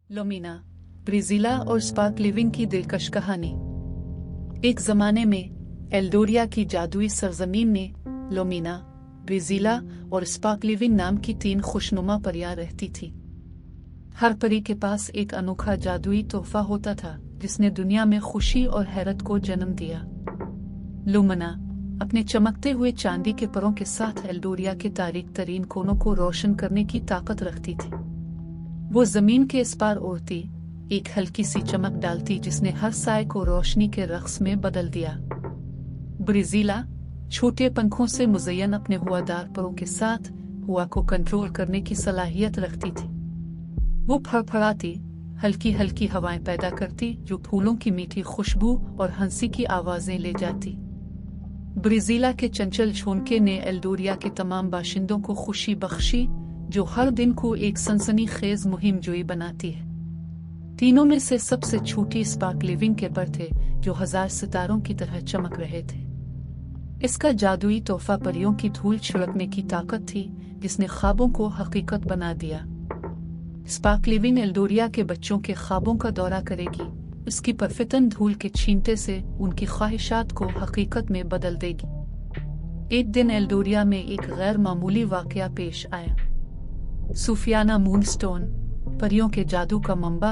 लोमीना, ब्रिजीला और spark living की दिलकश कहानी। एक जमाने में एल्डोरिया की जादुई सरजमीन में लोमीना, ब्रिजीला और स्पार्क लिविंग नाम की 3 खुशनुमा परियां रहती थी। हर परी के पास एक अनोखा जादुई तोहफा होता था जिसने दुनिया में खुशी और हैरत को जन्म दिया। लोमीना अपने चमकते हुए चांदी के परों के साथ एल्डोरिया के तारीक तरीन कोनों को रोशन करने की ताकत रखती थी। वो जमीन के इस पार उड़ती, एक हल्की सी चमक डालती जिसने हर साए को रोशनी के रक्स में बदल दिया। ब्रिजीला छोटे पंखों से मुज़य्यन अपने हुआदार परों के साथ हवा को कंट्रोल करने की सलाहियत रखती थी। वो फड़फड़ाती, हल्की हल्की हवाएं पैदा करती जो फूलों की मीठी खुशबू और हंसी की आवाजें ले जाती। ब्रिजीला के चंचल झोंके ने एल्डोरिया के तमाम बाशिंदों को खुशी बख्शी, जो हर दिन को एक सनसनीखेज मुहिम जोई बनाती है। तीनों में से सबसे छोटी स्पार्क लिविंग के पर थे जो 1000 सितारों की तरह चमक रहे थे। इसका जादुई तोहफा परियों की धूल छिड़कने की ताकत थी जिसने ख्वाबों को हकीकत बना दिया। स्पार्क लिविंग एल्डोरिया के बच्चों के ख्वाबों का दौरा करेगी, उसकी परफितन धूल के छींटे से उनकी ख्वाहिशात को हकीकत में बदल देगी। एक दिन एल्डोरिया में एक गैर मामूली वाकया पेश आया। सूफियाना मूनस्टोन, परियों के जादू का मंबा,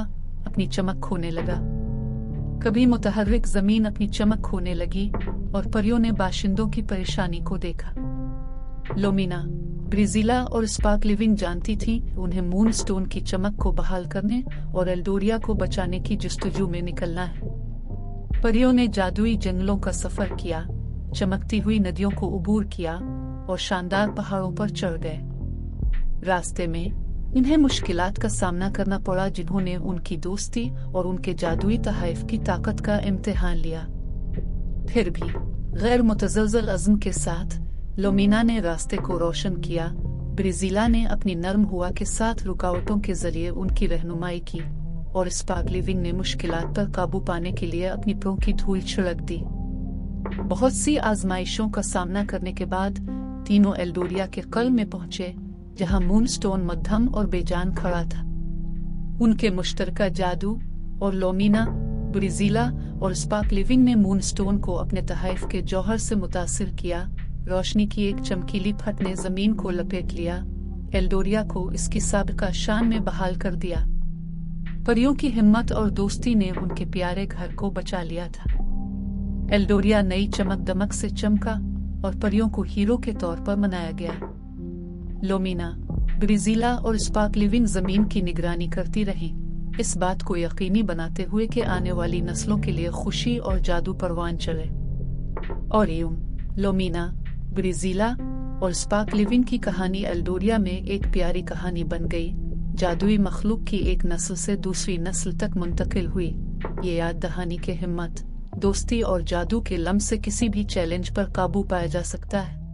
अपनी चमक खोने लगा। कभी मुतहर्रिक जमीन अपनी चमक खोने लगी और परियों ने बाशिंदों की परेशानी को देखा। लोमीना, ब्रिजीला और स्पार्क लिविंग जानती थी उन्हें मूनस्टोन की चमक को बहाल करने और एल्डोरिया को बचाने की जस्तजू में निकलना है। परियों ने जादुई जंगलों का सफर किया, चमकती हुई नदियों को उबूर किया और शानदार पहाड़ों पर चढ़ गए। रास्ते में इन्हें मुश्किलात का सामना करना पड़ा जिन्होंने उनकी दोस्ती और उनके जादुई तहाइफ की ताकत का इम्तिहान लिया। फिर भी गैर मुतज़लज़ल अज़्म के साथ लोमीना ने रास्ते को रोशन किया। ब्रिजीला ने अपनी नर्म हुआ के साथ रुकावटों के जरिए उनकी रहनुमाई की और स्पार्क लिविंग ने मुश्किलात पर काबू पाने के लिए अपनी परों की धूल छिड़क दी। बहुत सी आजमाइशों का सामना करने के बाद तीनों एल्डोरिया के कल में पहुंचे जहां मूनस्टोन मध्यम और बेजान खड़ा था। उनके मुश्तरका जादू और लोमीना, ब्रिजीला और स्पार्क लिविंग ने मूनस्टोन को अपने तहाइफ के जौहर से मुतासिर किया। रोशनी की एक चमकीली फट ने जमीन को लपेट लिया, एल्डोरिया को इसकी साबिका शान में बहाल कर दिया। परियों की हिम्मत और दोस्ती ने उनके प्यारे घर को बचा लिया था। एल्डोरिया नई चमक दमक से चमका और परियों को हीरो के तौर पर मनाया गया। लोमीना, ब्रिजीला और स्पार्क लिविंग जमीन की निगरानी करती रहीं, इस बात को यकीनी बनाते हुए कि आने वाली नस्लों के लिए खुशी और जादू परवान चले। और यूं लोमीना, ब्रिजीला और स्पार्क लिविंग की कहानी एल्डोरिया में एक प्यारी कहानी बन गई, जादुई मखलूक की एक नस्ल से दूसरी नस्ल तक मुंतकिल हुई। ये याद दहानी के हिम्मत, दोस्ती और जादू के लम्स से किसी भी चैलेंज पर काबू पाया जा सकता है।